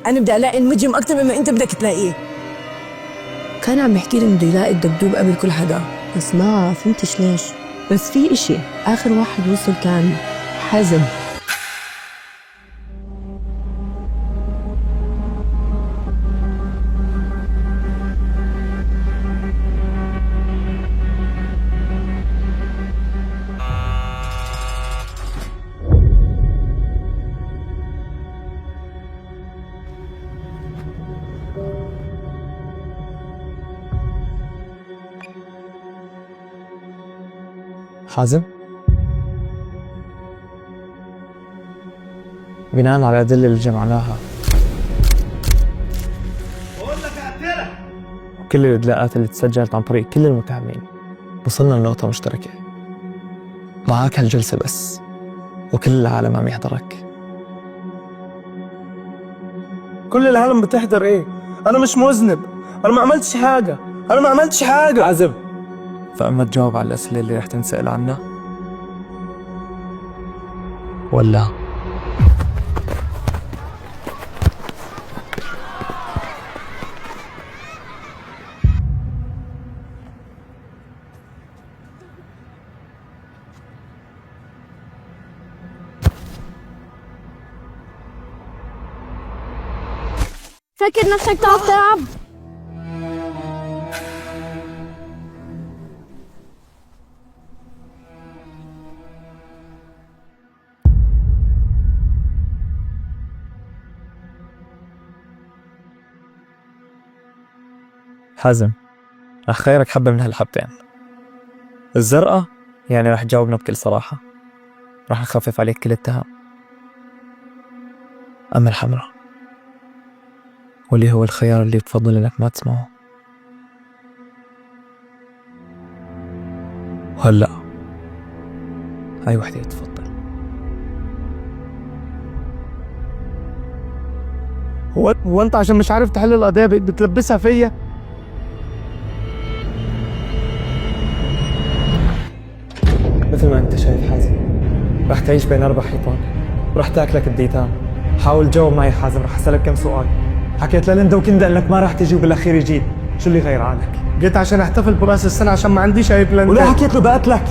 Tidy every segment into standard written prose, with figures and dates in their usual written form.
أنا بدي ألاقي المجرم أكتر مما أنت بدك تلاقيه. كان عم يحكي لي بده يلاقي الدبدوب قبل كل حدا، بس ما فهمتش ليش. بس في إشي، آخر واحد وصل كان حازم. حازم، بناء على الأدلة اللي جمعناها وكل الإدلاءات اللي تسجلت عن طريق كل المتهمين، وصلنا لنقطة مشتركة. معاك هالجلسة بس، وكل العالم عم يحضرك. كل العالم بتحضر ايه؟ انا مش مذنب، انا ما عملتش حاجة. حازم، فأما تجاوب على الأسئلة اللي رح تنسأل عنها ولا فكر نفسك تعرف تلعب. حازم، رح خيرك حبة من هالحبتين. الزرقاء يعني رح تجاوبنا بكل صراحة، رح نخفف عليك كل التهم. أما الحمراء واللي هو الخيار اللي بفضل إنك ما تسمعه. وهلأ هاي وحدة، تفضل. هو انت عشان مش عارف تحل القضية بتلبسها فيا؟ مثل ما أنت شايف حازم، رح تعيش بين 4 حيطان ورح تاكلك الديتان. حاول تجاوب معي حازم، رح أسألك كم سؤال. حكيت لليندا وكندا انك ما رح تجي وبالاخير جيت، شو اللي غير عنك؟ جيت عشان احتفل براس السنة عشان ما عنديش اي بلان. ولا حكيت له بقتلك؟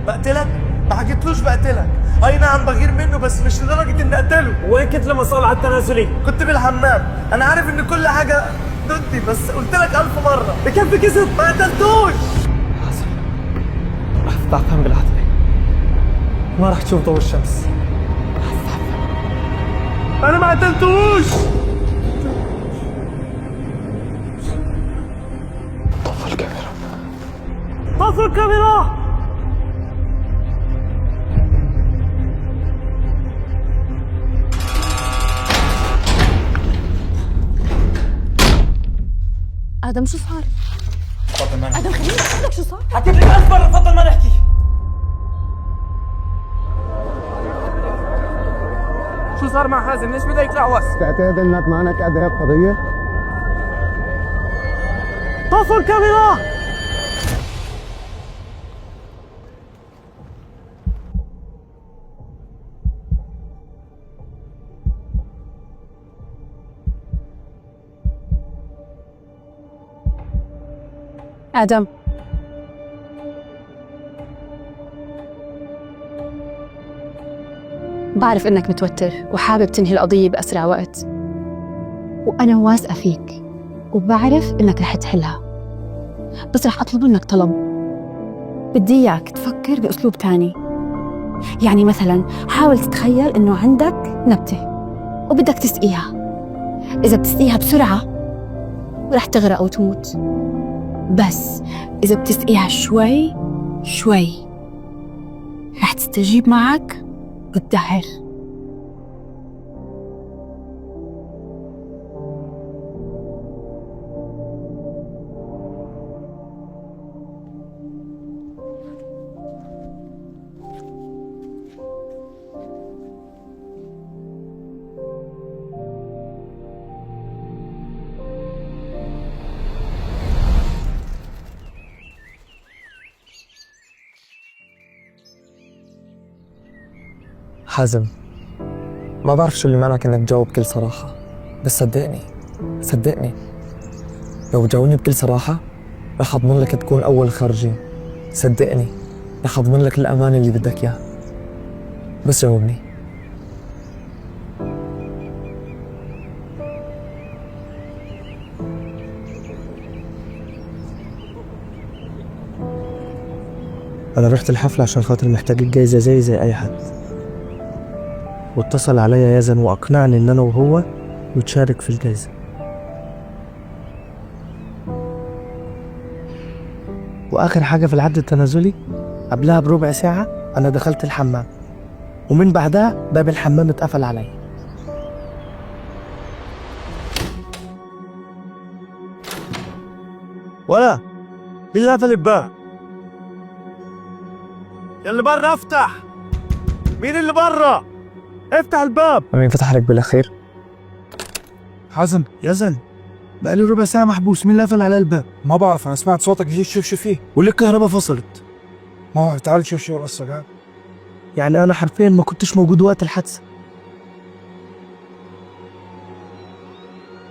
بقتلك؟ ما حكيتلوش بقتلك. اي نعم بغير منه بس مش لدرجة اني اقتله. وين كنت لما صار على التنازلي؟ كنت بالحمام. انا عارف ان كل حاجة ضدي بس قلت لك 1000 مرة بكفي كذب. ما قتلتوش. حازم، رح تتعفن بالعتبة، ما رح تشوف ضوء الشمس. انا ما قتلتوش. طفوا الكاميرا. طفوا الكاميرا. آدم شو صار؟ تفضل ما نحكي. آدم خليني أحكي لك شو صار. حكيت لك 1000 مرة، تفضل ما نحكي. شو صار مع حازم؟ ليش بدك تلعوس؟ تعتقد انك معنك قد هيك قضية؟ طفوا الكاميرا. آدم، بعرف إنك متوتر وحابب تنهي القضية بأسرع وقت، وأنا واثقة فيك وبعرف إنك رح تحلها، بس رح أطلب منك طلب. بدي إياك تفكر بأسلوب تاني. يعني مثلا حاول تتخيل إنه عندك نبتة وبدك تسقيها. إذا بتسقيها بسرعة رح تغرق وتموت، بس إذا بتسقيها شوي شوي رح تستجيب معك وتدهر. حازم، ما بعرف شو اللي معناك انك تجاوب بكل صراحة، بس صدقني لو جاوبني بكل صراحة رح أضمن لك تكون أول الخارجين. صدقني رح أضمن لك الأمان اللي بدك إياه، بس جاوبني. أنا رحت الحفلة عشان خاطر محتاج الجايزة زي أي حد، واتصل عليا يزن وأقنعني إن أنا وهو نتشارك في الجايزة. وآخر حاجة في العد التنازلي قبلها بربع ساعة أنا دخلت الحمام، ومن بعدها باب الحمام اتقفل عليا. ولا مين اللي قفل الباب؟ يلي برا افتح! مين اللي برا؟ افتح الباب! مين فتح لك بالأخير؟ حازم يزن بقالي ربع ساعة محبوس، مين اللي قفل على الباب؟ ما بعرف، انا سمعت صوتك جيت شوف شو فيه. واللي الكهرباء فصلت. ما هو تعال شوف شو القصة قاعد. يعني أنا حرفيا ما كنتش موجود وقت الحادثة.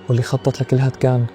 واللي خطط لكل هاد كان